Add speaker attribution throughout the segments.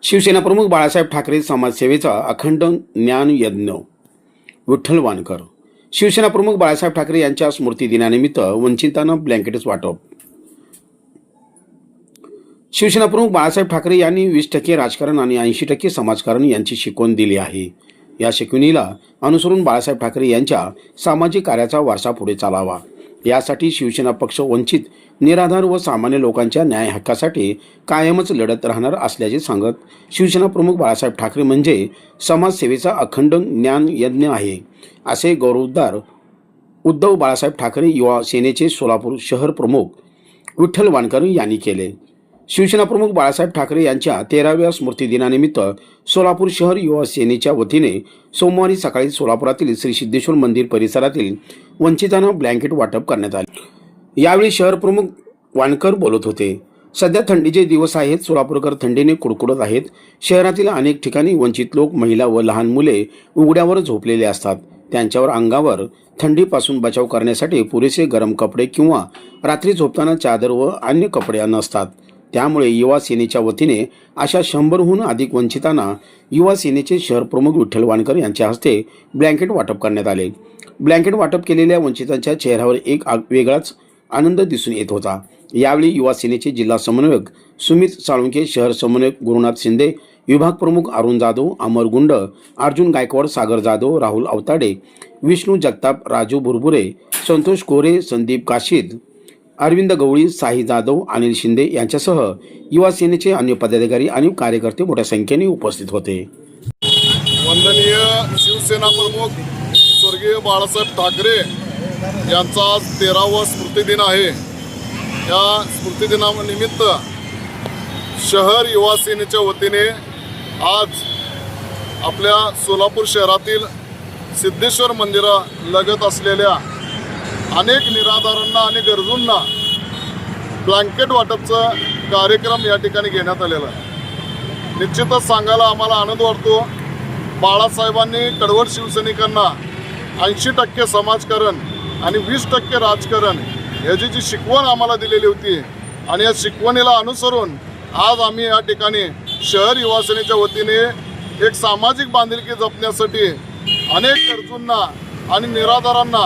Speaker 1: शिवसेना प्रमुख बाळासाहेब ठाकरे समाजसेवेचा अखंड ज्ञानयज्ञ. विठ्ठल वानकर. शिवसेना प्रमुख बाळासाहेब ठाकरे यांच्या स्मृतिदिनानिमित्त वंचितांना ब्लँकेट्स वाटप. शिवसेना प्रमुख बाळासाहेब ठाकरे यांनी 20% राजकारण आणि 80% समाजकारण यांची शिकवण दिली आहे. या शिकवणीला अनुसरून बाळासाहेब ठाकरे यांच्या सामाजिक कार्याचा वारसा पुढे चालावा, यासाठी शिवसेना पक्ष वंचित, निराधार व सामान्य लोकांच्या न्याय हक्कासाठी कायमच लढत राहणार असल्याचे सांगत, शिवसेना प्रमुख बाळासाहेब ठाकरे म्हणजे समाजसेवेचा अखंड ज्ञानयज्ञ आहे, असे गौरवोद्गार उद्धव बाळासाहेब ठाकरे युवा सेनेचे सोलापूर शहर प्रमुख विठ्ठल वानकर यांनी केले. शिवसेना प्रमुख बाळासाहेब ठाकरे यांच्या 13व्या स्मृतिदिनानिमित्त सोलापूर शहर युवा सेनेच्या वतीने सोमवारी सकाळी सोलापुरातील श्री सिद्धेश्वर मंदिर परिसरातील वंचितांना ब्लँकेट वाटप करण्यात आले. यावेळी शहर प्रमुख वानकर बोलत होते. सध्या थंडीचे दिवस आहेत. सोलापूरकर थंडीने कुडकुडत आहेत. शहरातील अनेक ठिकाणी वंचित लोक, महिला व लहान मुले उघड्यावर झोपलेले असतात. त्यांच्यावर अंगावर थंडीपासून बचाव करण्यासाठी पुरेसे गरम कपडे किंवा रात्री झोपताना चादर व अन्य कपडे नसतात. त्यामुळे युवा सेनेच्या वतीने अशा 100हून अधिक वंचितांना युवा सेनेचे शहर प्रमुख विठ्ठल वानकर यांच्या हस्ते ब्लँकेट वाटप करण्यात आले. ब्लँकेट वाटप केलेल्या वंचितांच्या चेहऱ्यावर एक वेगळाच आनंद दिसून येत होता. यावेळी युवा सेनेचे जिल्हा समन्वयक सुमित साळुंखे, शहर समन्वयक गुरुनाथ शिंदे, विभाग प्रमुख अरुण जाधव, अमर गुंड, अर्जुन गायकवाड, सागर जाधव, राहुल अवताडे, विष्णू जगताप, राजू बुरबुरे, संतोष कोरे, संदीप काशीद, अरविंद गवळी, साई जाधव, अनिल शिंदे यांच्यासह युवा सेनेचे अन्य पदाधिकारी आणि कार्यकर्ते मोठ्या संख्येने उपस्थित होते.
Speaker 2: वंदनीय शिवसेना प्रमुख स्वर्गीय बाळासाहेब ठाकरे यांचा आज 13वा स्मृतिदिन आहे. या स्मृतिदिनानिमित्त शहर युवा सेनेच्या वतीने आज आपल्या सोलापूर शहरातील सिद्धेश्वर मंदिरालगत असलेल्या अनेक निराधारांना आणि गरजूंना ब्लँकेट वाटपचा कार्यक्रम या ठिकाणी घेण्यात आलेला आहे. निश्चितच सांगायला आम्हाला आनंद वाटतो. बाळासाहेबांनी कडवट शिवसैनिकांना 80% समाजकारण आणि 20% राजकारण याची जी शिकवण आम्हाला दिलेली होती आणि या शिकवणीला अनुसरून आज आम्ही या ठिकाणी शहर युवा सेनेच्या वतीने एक सामाजिक बांधिलकी जपण्यासाठी अनेक गरजूंना आणि निराधारांना,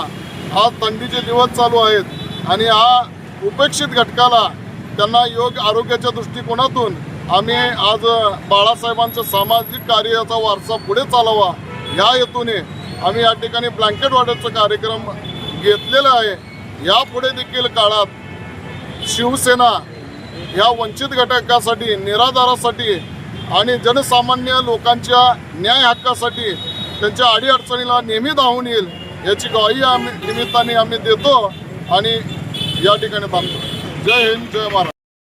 Speaker 2: आज थंडीचे दिवस चालू आहेत आणि हा उपेक्षित घटकाला त्यांना योग्य आरोग्याच्या दृष्टिकोनातून आम्ही आज बाळासाहेबांच्या सामाजिक कार्याचा वारसा पुढे चालावा या हेतूने आम्ही या ठिकाणी ब्लँकेट वाटपचा कार्यक्रम घेतलेला आहे. यापुढे देखील काळात शिवसेना या वंचित घटकासाठी, निराधारासाठी आणि जनसामान्य लोकांच्या न्याय हक्कासाठी, त्यांच्या अडीअडचणीला नेहमी धावून येईल याची ग्वाही निमित्ताने आम्ही देतो आणि या ठिकाणी थांबतो. जय हिंद, जय महाराष्ट्र.